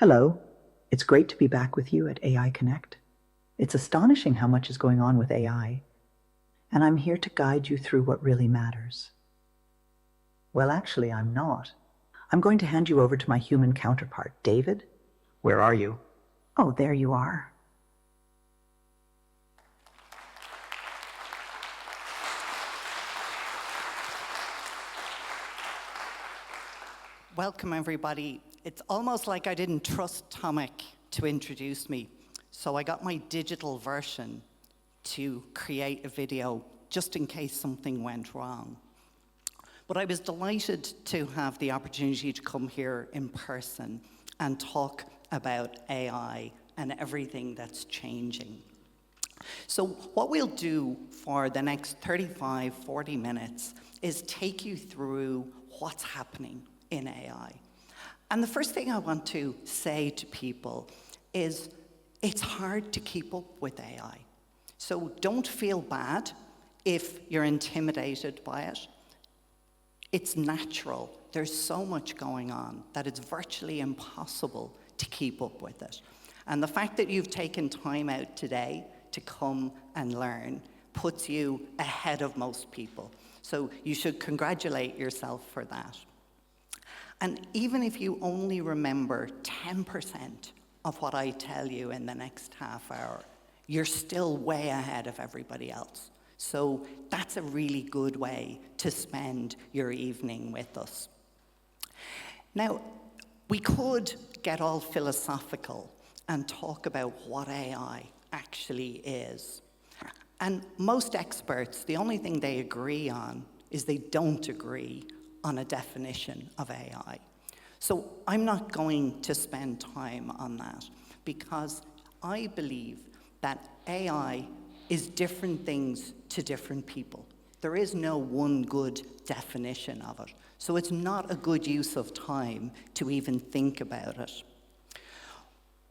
Hello, it's great to be back with you at AI Connect. It's astonishing how much is going on with AI, and I'm here to guide you through what really matters. Well, actually, I'm not. I'm going to hand you over to my human counterpart, David. Where are you? Oh, there you are. Welcome, everybody. It's almost like I didn't trust Tomek to introduce me, so I got my digital version to create a video just in case something went wrong. But I was delighted to have the opportunity to come here in person and talk about AI and everything that's changing. So what we'll do for the next 35, 40 minutes is take you through what's happening in AI. And the first thing I want to say to people is it's hard to keep up with AI. So don't feel bad if you're intimidated by it. It's natural. There's so much going on that it's virtually impossible to keep up with it. And the fact that you've taken time out today to come and learn puts you ahead of most people. So you should congratulate yourself for that. And even if you only remember 10% of what I tell you in the next half hour, you're still way ahead of everybody else. So that's a really good way to spend your evening with us. Now, we could get all philosophical and talk about what AI actually is. And most experts, the only thing they agree on is they don't agree on a definition of AI. So I'm not going to spend time on that because I believe that AI is different things to different people. There is no one good definition of it. So it's not a good use of time to even think about it.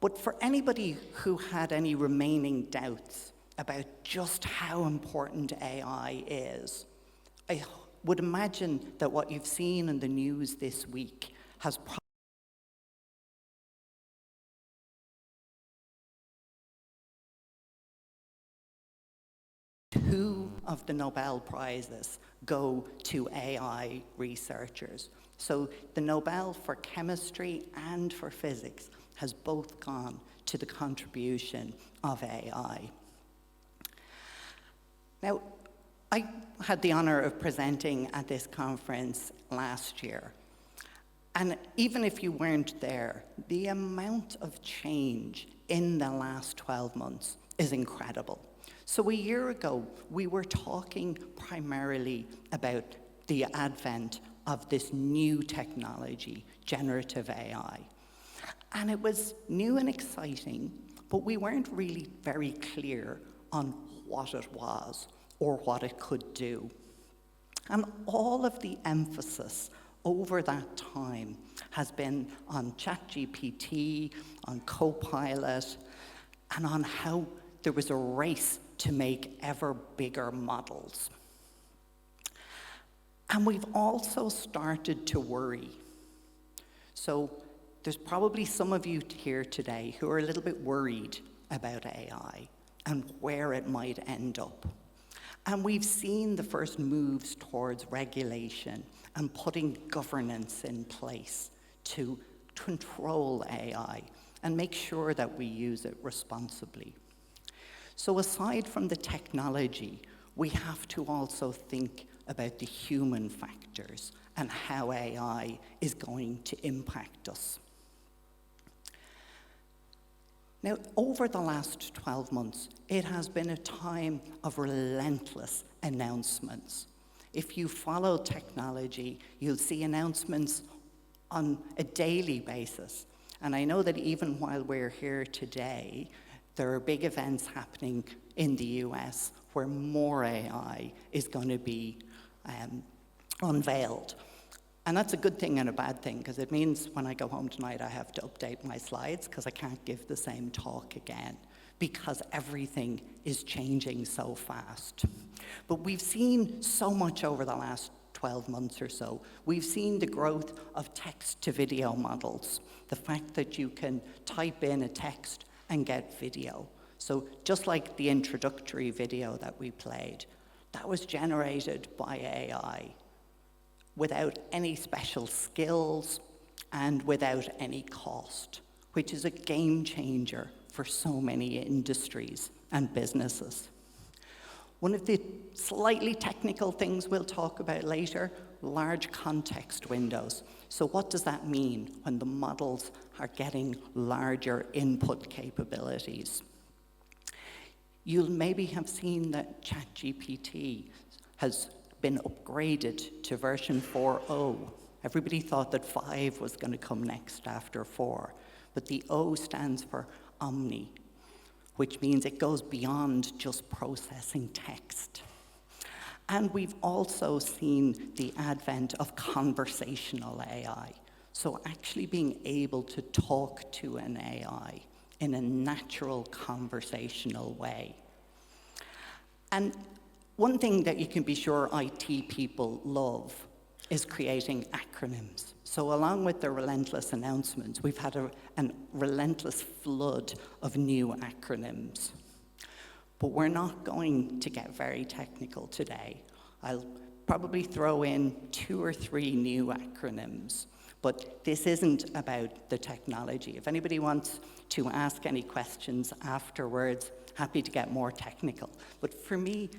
But for anybody who had any remaining doubts about just how important AI is, I would imagine that what you've seen in the news this week has two of the Nobel Prizes go to AI researchers. So the Nobel for chemistry and for physics has both gone to the contribution of AI. Now, I had the honor of presenting at this conference last year. And even if you weren't there, the amount of change in the last 12 months is incredible. So a year ago, we were talking primarily about the advent of this new technology, generative AI. And it was new and exciting, but we weren't really very clear on what it was or what it could do. And all of the emphasis over that time has been on ChatGPT, on Copilot, and on how there was a race to make ever bigger models. And we've also started to worry. So there's probably some of you here today who are a little bit worried about AI and where it might end up. And we've seen the first moves towards regulation and putting governance in place to control AI and make sure that we use it responsibly. So aside from the technology, we have to also think about the human factors and how AI is going to impact us. Now, over the last 12 months, it has been a time of relentless announcements. If you follow technology, you'll see announcements on a daily basis. And I know that even while we're here today, there are big events happening in the US where more AI is going to be unveiled. And that's a good thing and a bad thing, because it means when I go home tonight, I have to update my slides because I can't give the same talk again, because everything is changing so fast. But we've seen so much over the last 12 months or so. We've seen the growth of text-to-video models, the fact that you can type in a text and get video. So just like the introductory video that we played, that was generated by AI without any special skills and without any cost, which is a game changer for so many industries and businesses. One of the slightly technical things we'll talk about later, large context windows. So what does that mean when the models are getting larger input capabilities? You'll maybe have seen that ChatGPT has been upgraded to version 4.0. Everybody thought that 5 was going to come next after 4, but the O stands for Omni, which means it goes beyond just processing text. And we've also seen the advent of conversational AI. So actually being able to talk to an AI in a natural conversational way. And one thing that you can be sure IT people love is creating acronyms. So along with the relentless announcements, we've had a relentless flood of new acronyms. But we're not going to get very technical today. I'll probably throw in 2 or 3 new acronyms, but this isn't about the technology. If anybody wants to ask any questions afterwards, happy to get more technical. But for me,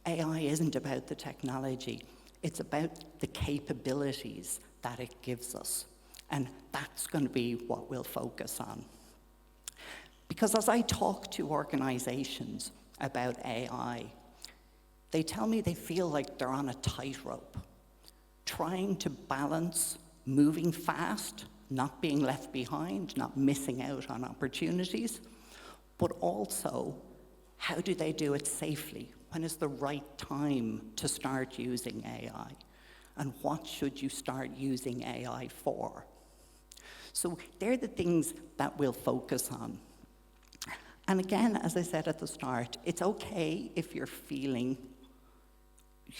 AI isn't about the technology. It's about the capabilities that it gives us. And that's going to be what we'll focus on. Because as I talk to organizations about AI, they tell me they feel like they're on a tightrope, trying to balance moving fast, not being left behind, not missing out on opportunities, but also, how do they do it safely? When is the right time to start using AI? And what should you start using AI for? So they're the things that we'll focus on. And again, as I said at the start, it's okay if you're feeling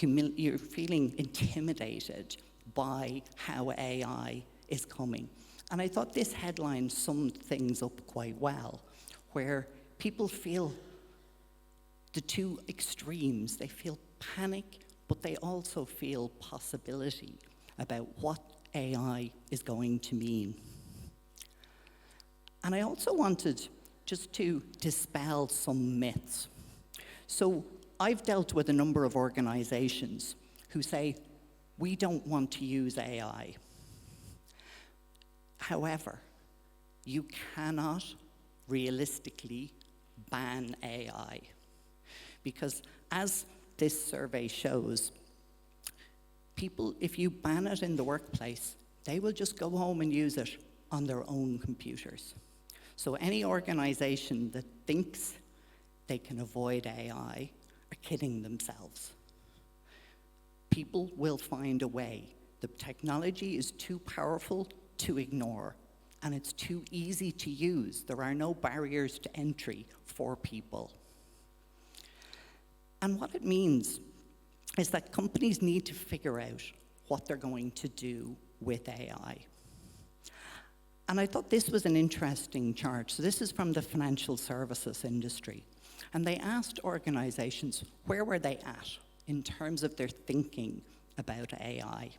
intimidated by how AI is coming. And I thought this headline summed things up quite well, where people feel the two extremes. They feel panic, but they also feel possibility about what AI is going to mean. And I also wanted just to dispel some myths. So I've dealt with a number of organizations who say, we don't want to use AI. However, you cannot realistically ban AI. Because as this survey shows, people, if you ban it in the workplace, they will just go home and use it on their own computers. So any organization that thinks they can avoid AI are kidding themselves. People will find a way. The technology is too powerful to ignore, and it's too easy to use. There are no barriers to entry for people. And what it means is that companies need to figure out what they're going to do with AI. And I thought this was an interesting chart. So this is from the financial services industry. And they asked organizations, where were they at in terms of their thinking about AI?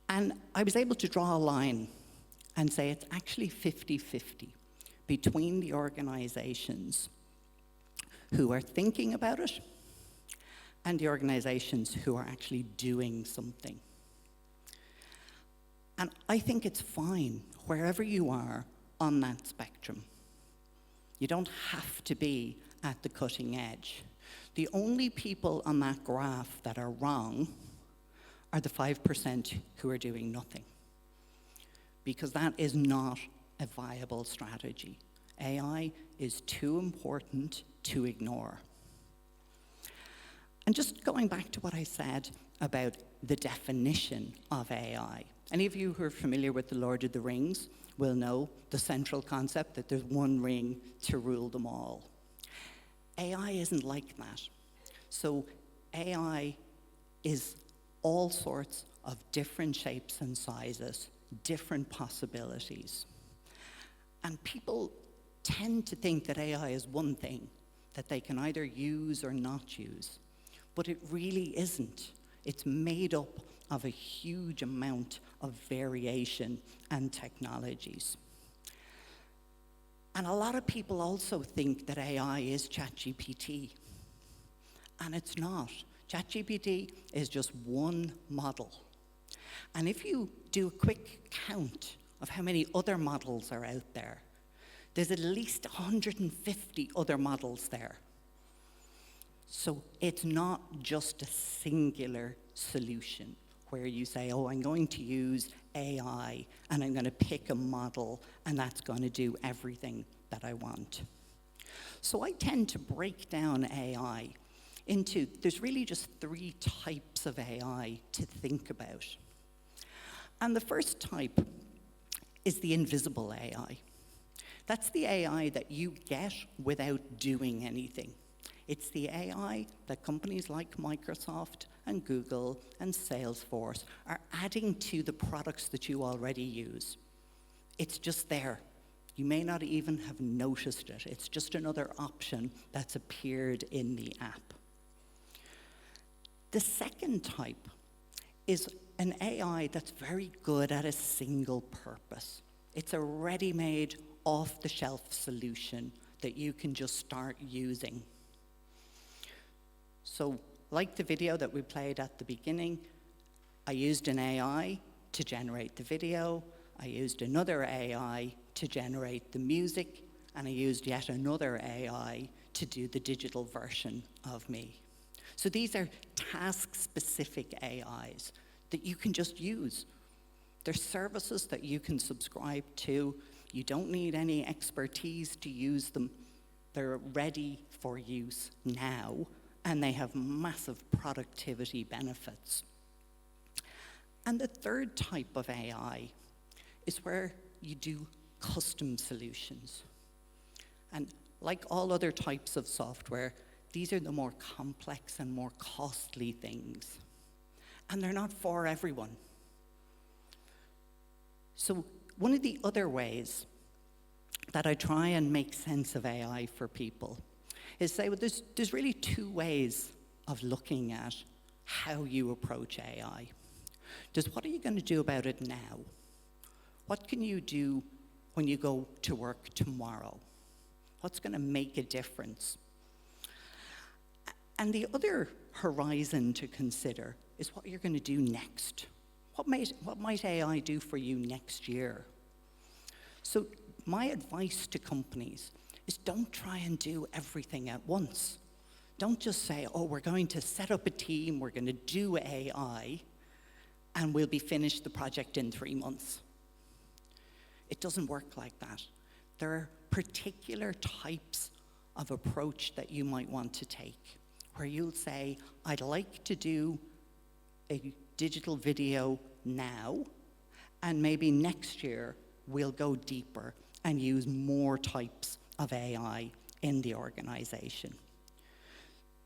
And I was able to draw a line and say it's actually 50-50 between the organizations who are thinking about it and the organizations who are actually doing something. And I think it's fine wherever you are on that spectrum. You don't have to be at the cutting edge. The only people on that graph that are wrong are the 5% who are doing nothing, because that is not a viable strategy. AI is too important to ignore. And just going back to what I said about the definition of AI, any of you who are familiar with The Lord of the Rings will know the central concept that there's one ring to rule them all. AI isn't like that. So AI is all sorts of different shapes and sizes, different possibilities. And people tend to think that AI is one thing that they can either use or not use, but it really isn't. It's made up of a huge amount of variation and technologies. And a lot of people also think that AI is ChatGPT, and it's not. ChatGPT is just one model. And if you do a quick count of how many other models are out there, there's at least 150 other models there. So it's not just a singular solution where you say, oh, I'm going to use AI and I'm going to pick a model and that's going to do everything that I want. So I tend to break down AI into, there's really just 3 types of AI to think about. And the first type is the invisible AI. That's the AI that you get without doing anything. It's the AI that companies like Microsoft and Google and Salesforce are adding to the products that you already use. It's just there. You may not even have noticed it. It's just another option that's appeared in the app. The second type is an AI that's very good at a single purpose. It's a ready-made, off-the-shelf solution that you can just start using. So, like the video that we played at the beginning, I used an AI to generate the video, I used another AI to generate the music, and I used yet another AI to do the digital version of me. So these are task-specific AIs that you can just use. They're services that you can subscribe to. You don't need any expertise to use them. They're ready for use now, and they have massive productivity benefits. And the third type of AI is where you do custom solutions. And like all other types of software, these are the more complex and more costly things. And they're not for everyone. So one of the other ways that I try and make sense of AI for people is say, well, there's really 2 ways of looking at how you approach AI. There's what are you going to do about it now? What can you do when you go to work tomorrow? What's going to make a difference? And the other horizon to consider is what you're going to do next. What might AI do for you next year? So my advice to companies is don't try and do everything at once. Don't just say, oh, we're going to set up a team, we're going to do AI, and we'll be finished the project in 3 months. It doesn't work like that. There are particular types of approach that you might want to take, where you'll say, I'd like to do a digital video now, and maybe next year we'll go deeper and use more types of AI in the organization.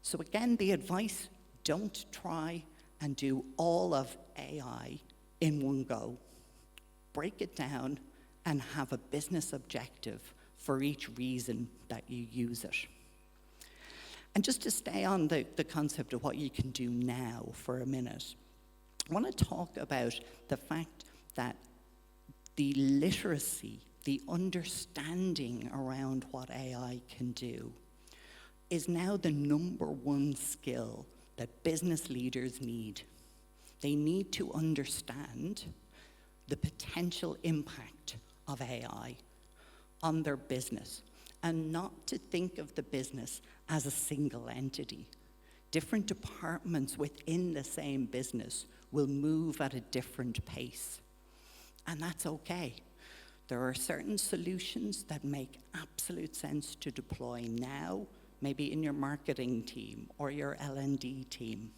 So again, the advice, don't try and do all of AI in one go. Break it down and have a business objective for each reason that you use it. And just to stay on the concept of what you can do now for a minute, I want to talk about the fact that the literacy, the understanding around what AI can do is now the #1 skill that business leaders need. They need to understand the potential impact of AI on their business, and not to think of the business as a single entity. Different departments within the same business will move at a different pace, and that's okay. There are certain solutions that make absolute sense to deploy now, maybe in your marketing team or your L&D team.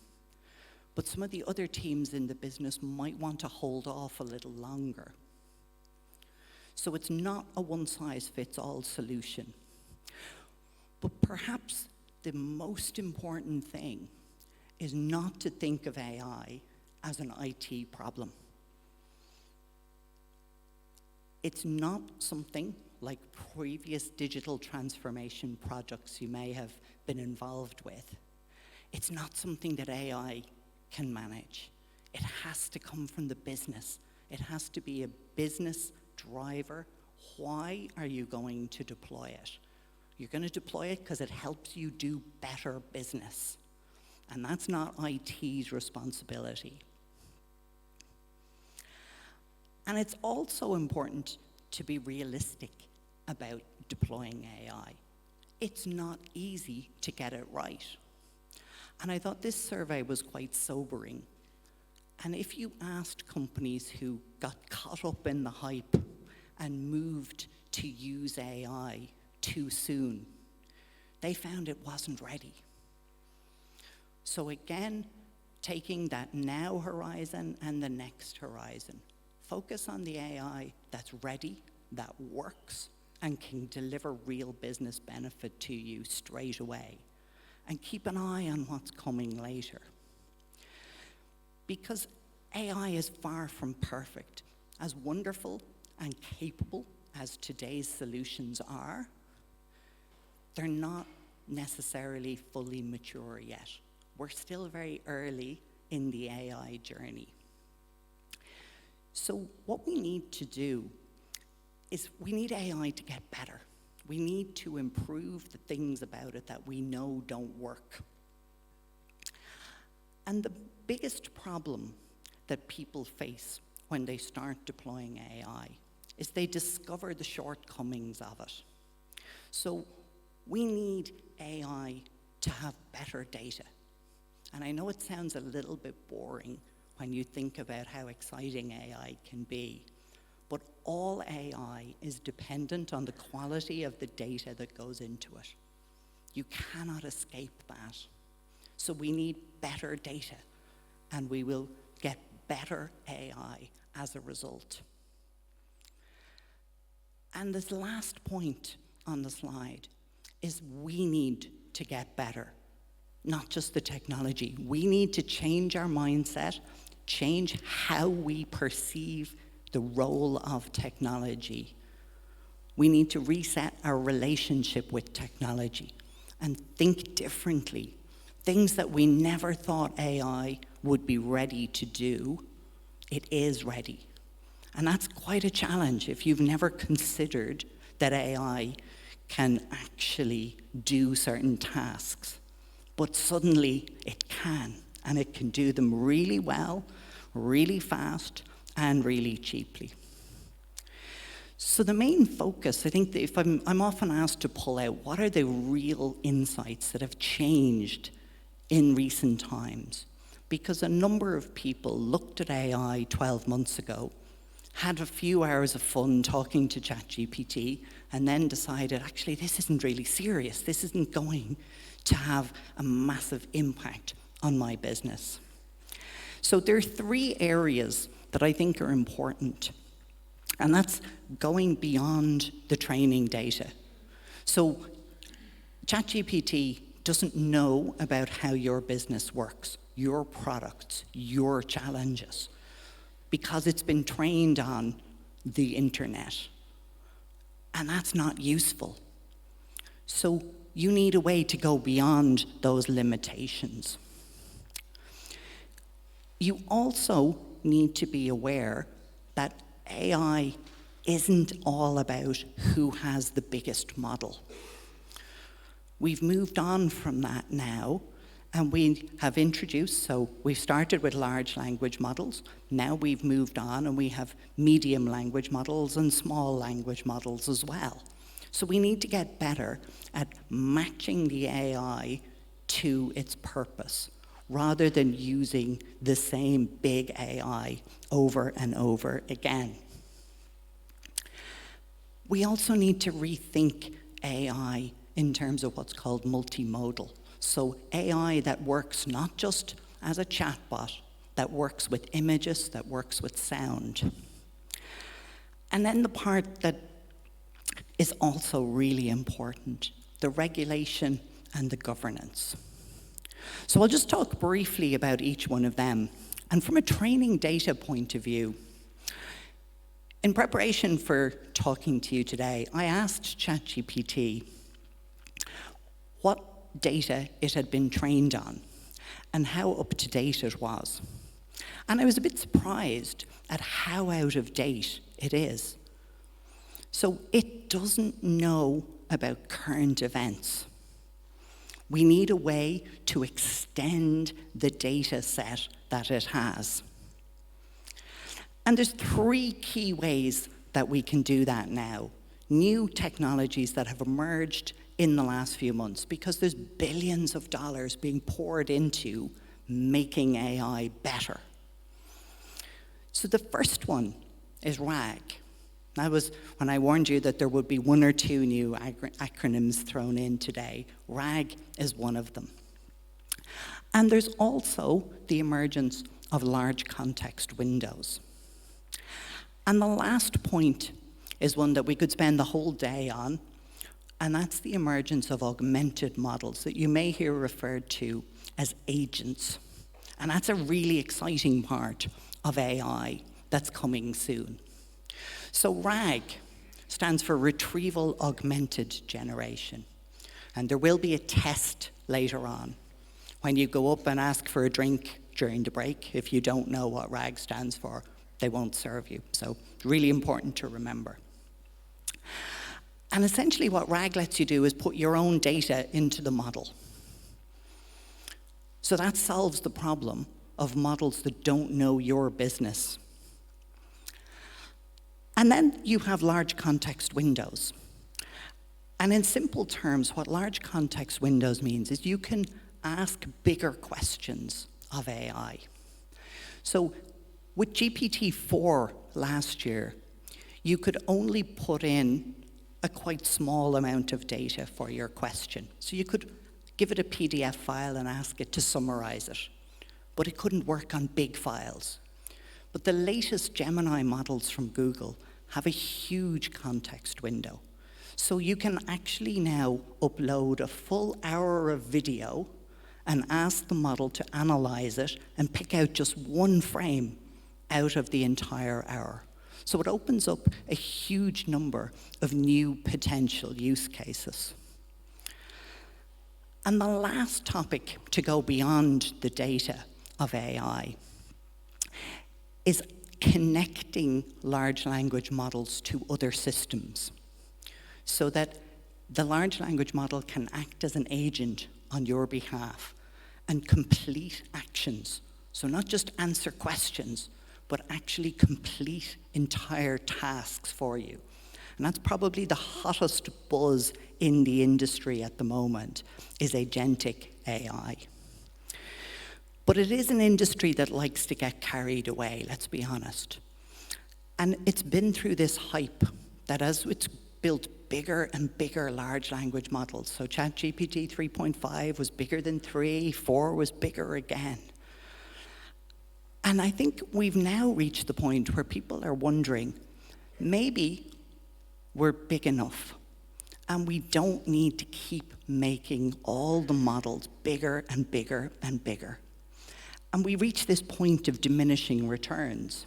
But some of the other teams in the business might want to hold off a little longer. So it's not a one-size-fits-all solution. But perhaps the most important thing is not to think of AI as an IT problem. It's not something like previous digital transformation projects you may have been involved with. It's not something that AI can manage. It has to come from the business. It has to be a business driver. Why are you going to deploy it? You're going to deploy it because it helps you do better business. And that's not IT's responsibility. And it's also important to be realistic about deploying AI. It's not easy to get it right. And I thought this survey was quite sobering. And if you asked companies who got caught up in the hype and moved to use AI too soon, they found it wasn't ready. So again, taking that now horizon and the next horizon, focus on the AI that's ready, that works, and can deliver real business benefit to you straight away. And keep an eye on what's coming later. Because AI is far from perfect. As wonderful and capable as today's solutions are, they're not necessarily fully mature yet. We're still very early in the AI journey. So what we need to do is we need AI to get better. We need to improve the things about it that we know don't work. And the biggest problem that people face when they start deploying AI is they discover the shortcomings of it. So we need AI to have better data. And I know it sounds a little bit boring when you think about how exciting AI can be, but all AI is dependent on the quality of the data that goes into it. You cannot escape that. So we need better data, and we will get better AI as a result. And this last point on the slide is we need to get better, not just the technology. We need to change our mindset, change how we perceive the role of technology. We need to reset our relationship with technology and think differently. Things that we never thought AI would be ready to do, it is ready. And that's quite a challenge if you've never considered that AI can actually do certain tasks. but suddenly it can, and it can do them really well, really fast, and really cheaply. So the main focus, I think that if I'm often asked to pull out what are the real insights that have changed in recent times, because a number of people looked at AI 12 months ago, had a few hours of fun talking to ChatGPT, and then decided, actually, this isn't really serious. This isn't going to have a massive impact on my business. So there are 3 areas that I think are important, and that's going beyond the training data. So ChatGPT doesn't know about how your business works, your products, your challenges, because it's been trained on the internet. And that's not useful. So you need a way to go beyond those limitations. You also need to be aware that AI isn't all about who has the biggest model. We've moved on from that now, and we have introduced, so we've started with large language models. Now we've moved on and we have medium language models and small language models as well. So we need to get better at matching the AI to its purpose, rather than using the same big AI over and over again. We also need to rethink AI in terms of what's called multimodal. So AI that works not just as a chatbot, that works with images, that works with sound. And then the part that is also really important, the regulation and the governance. So I'll just talk briefly about each one of them. And from a training data point of view, in preparation for talking to you today, I asked ChatGPT what data it had been trained on and how up to date it was. And I was a bit surprised at how out of date it is. So it doesn't know about current events. We need a way to extend the data set that it has. And there's 3 key ways that we can do that now. New technologies that have emerged in the last few months, because there's billions of dollars being poured into making AI better. So the first one is RAG. That was when I warned you that there would be 1 or 2 new acronyms thrown in today. RAG is one of them. And there's also the emergence of large context windows. And the last point is one that we could spend the whole day on, and that's the emergence of augmented models that you may hear referred to as agents. And that's a really exciting part of AI that's coming soon. So RAG stands for Retrieval Augmented Generation. And there will be a test later on when you go up and ask for a drink during the break. If you don't know what RAG stands for, they won't serve you. So really important to remember. And essentially what RAG lets you do is put your own data into the model. So that solves the problem of models that don't know your business. And then you have large context windows. And in simple terms, what large context windows means is you can ask bigger questions of AI. So with GPT-4 last year, you could only put in a quite small amount of data for your question. So you could give it a PDF file and ask it to summarize it, but it couldn't work on big files. But the latest Gemini models from Google have a huge context window. So you can actually now upload a full hour of video and ask the model to analyze it and pick out just 1 frame out of the entire hour. So it opens up a huge number of new potential use cases. And the last topic to go beyond the data of AI is connecting large language models to other systems so that the large language model can act as an agent on your behalf and complete actions. So not just answer questions, but actually complete entire tasks for you. And that's probably the hottest buzz in the industry at the moment, is agentic AI. But it is an industry that likes to get carried away, let's be honest. And it's been through this hype that as it's built bigger and bigger large language models, so ChatGPT 3.5 was bigger than 3, 4 was bigger again. And I think we've now reached the point where people are wondering, maybe we're big enough and we don't need to keep making all the models bigger and bigger and bigger. And we reach this point of diminishing returns.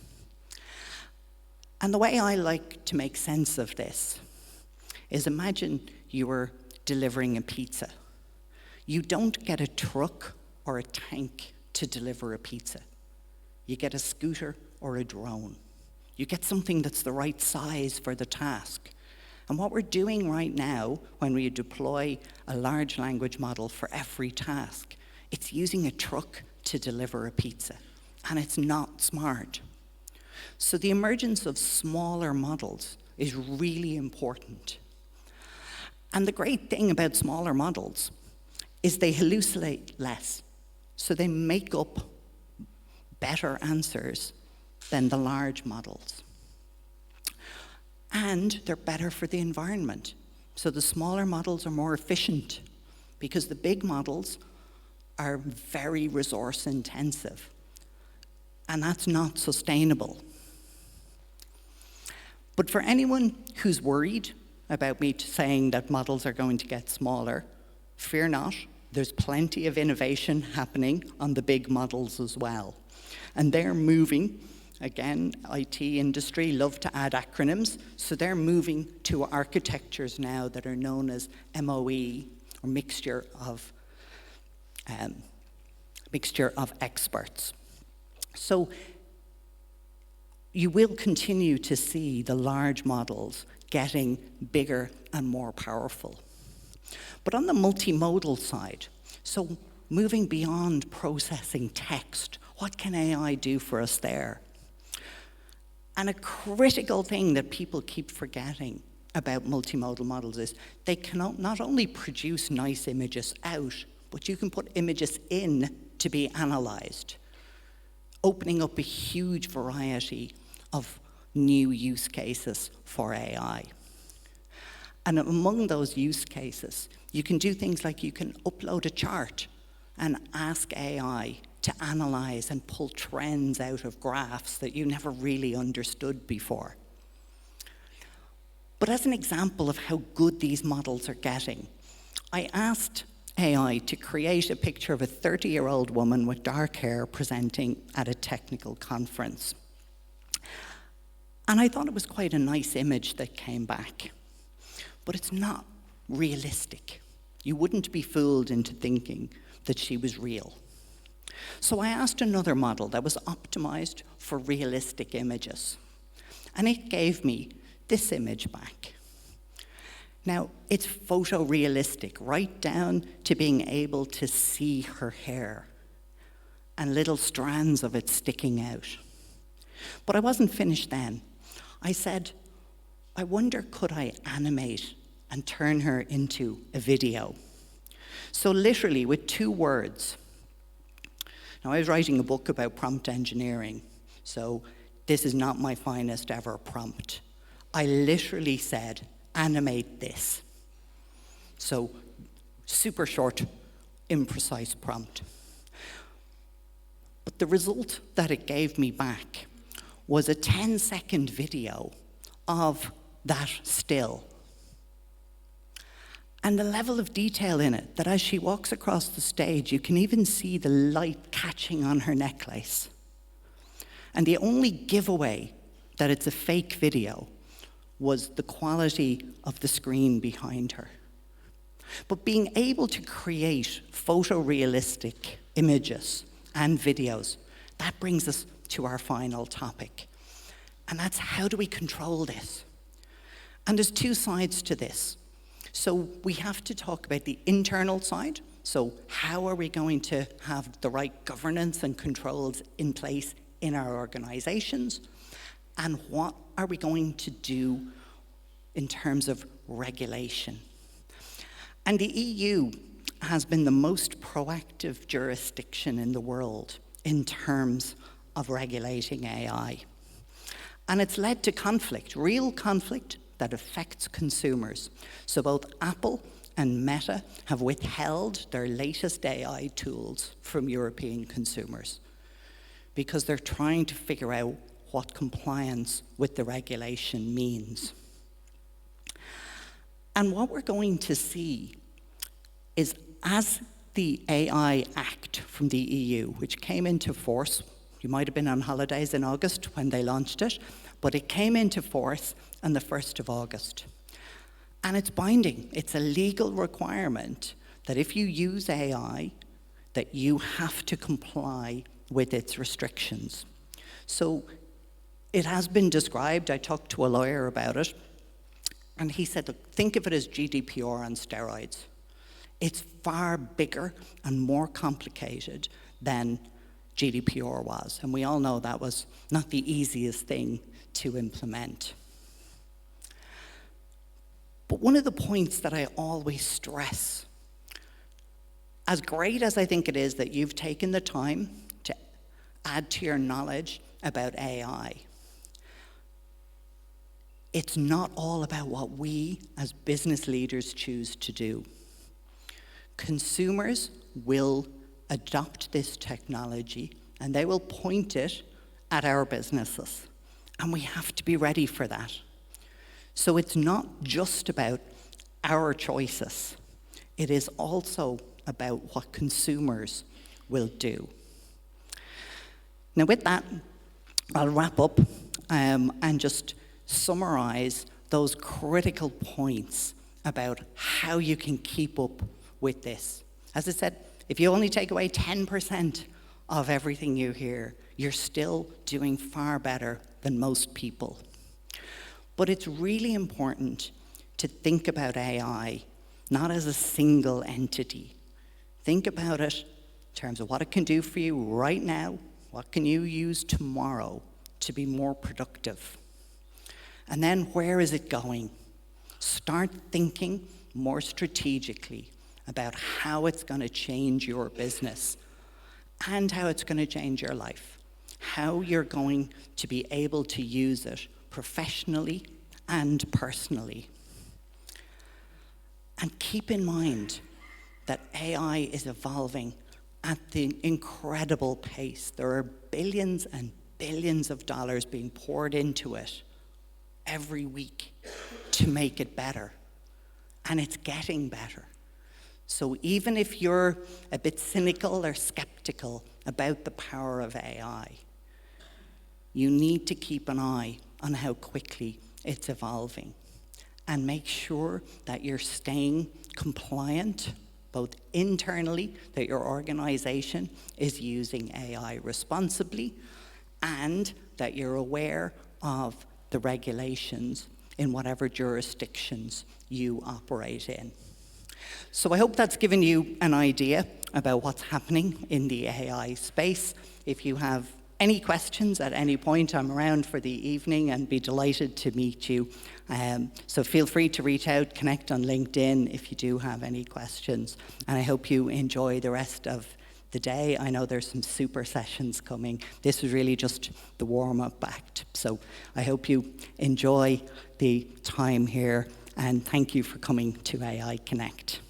And the way I like to make sense of this is, imagine you were delivering a pizza. You don't get a truck or a tank to deliver a pizza. You get a scooter or a drone. You get something that's the right size for the task. And what we're doing right now when we deploy a large language model for every task, it's using a truck to deliver a pizza. And it's not smart. So the emergence of smaller models is really important. And the great thing about smaller models is they hallucinate less. So they make up better answers than the large models. And they're better for the environment. So the smaller models are more efficient because the big models are very resource intensive. And that's not sustainable. But for anyone who's worried about me saying that models are going to get smaller, fear not. There's plenty of innovation happening on the big models as well. And they're moving, again, IT industry love to add acronyms, so they're moving to architectures now that are known as MOE, or mixture of experts. So you will continue to see the large models getting bigger and more powerful. But on the multimodal side, so moving beyond processing text, what can AI do for us there? And a critical thing that people keep forgetting about multimodal models is they can not only produce nice images out, but you can put images in to be analyzed, opening up a huge variety of new use cases for AI. And among those use cases, you can do things like you can upload a chart and ask AI to analyze and pull trends out of graphs that you never really understood before. But as an example of how good these models are getting, I asked AI to create a picture of a 30-year-old woman with dark hair presenting at a technical conference. And I thought it was quite a nice image that came back. But it's not realistic. You wouldn't be fooled into thinking that she was real. So I asked another model that was optimized for realistic images. And it gave me this image back. Now, it's photorealistic, right down to being able to see her hair and little strands of it sticking out. But I wasn't finished then. I said, I wonder, could I animate and turn her into a video? So literally with 2 words. Now, I was writing a book about prompt engineering, so this is not my finest ever prompt. I literally said, animate this. So super short, imprecise prompt. But the result that it gave me back was a 10-second video of that still. And the level of detail in it, that as she walks across the stage, you can even see the light catching on her necklace. And the only giveaway that it's a fake video was the quality of the screen behind her. But being able to create photorealistic images and videos, that brings us to our final topic. And that's, how do we control this? And there's 2 sides to this. So we have to talk about the internal side, So how are we going to have the right governance and controls in place in our organizations? And what are we going to do in terms of regulation? And the EU has been the most proactive jurisdiction in the world in terms of regulating AI. And it's led to conflict, real conflict that affects consumers. So both Apple and Meta have withheld their latest AI tools from European consumers because they're trying to figure out what compliance with the regulation means. And what we're going to see is, as the AI Act from the EU, which came into force, you might have been on holidays in August when they launched it, but it came into force on the 1st of August. And it's binding. It's a legal requirement that if you use AI, that you have to comply with its restrictions. So it has been described, I talked to a lawyer about it, and he said, look, think of it as GDPR on steroids. It's far bigger and more complicated than GDPR was. And we all know that was not the easiest thing to implement. But one of the points that I always stress, as great as I think it is that you've taken the time to add to your knowledge about AI, it's not all about what we as business leaders choose to do. Consumers will adopt this technology and they will point it at our businesses. And we have to be ready for that. So it's not just about our choices. It is also about what consumers will do. Now with that, I'll wrap up and just summarize those critical points about how you can keep up with this. As I said, if you only take away 10% of everything you hear, you're still doing far better than most people. But it's really important to think about AI not as a single entity. Think about it in terms of what it can do for you right now, what can you use tomorrow to be more productive. And then where is it going? Start thinking more strategically about how it's going to change your business and how it's going to change your life, how you're going to be able to use it professionally and personally. And keep in mind that AI is evolving at the incredible pace. There are billions and billions of dollars being poured into it every week to make it better. And it's getting better. So even if you're a bit cynical or skeptical about the power of AI, you need to keep an eye on how quickly it's evolving and make sure that you're staying compliant, both internally, that your organization is using AI responsibly, and that you're aware of the regulations in whatever jurisdictions you operate in. So I hope that's given you an idea about what's happening in the AI space. If you have any questions at any point, I'm around for the evening and be delighted to meet you. So feel free to reach out, connect on LinkedIn if you do have any questions. And I hope you enjoy the rest of the day. I know there's some super sessions coming. This was really just the warm-up act. So I hope you enjoy the time here, and thank you for coming to AI Connect.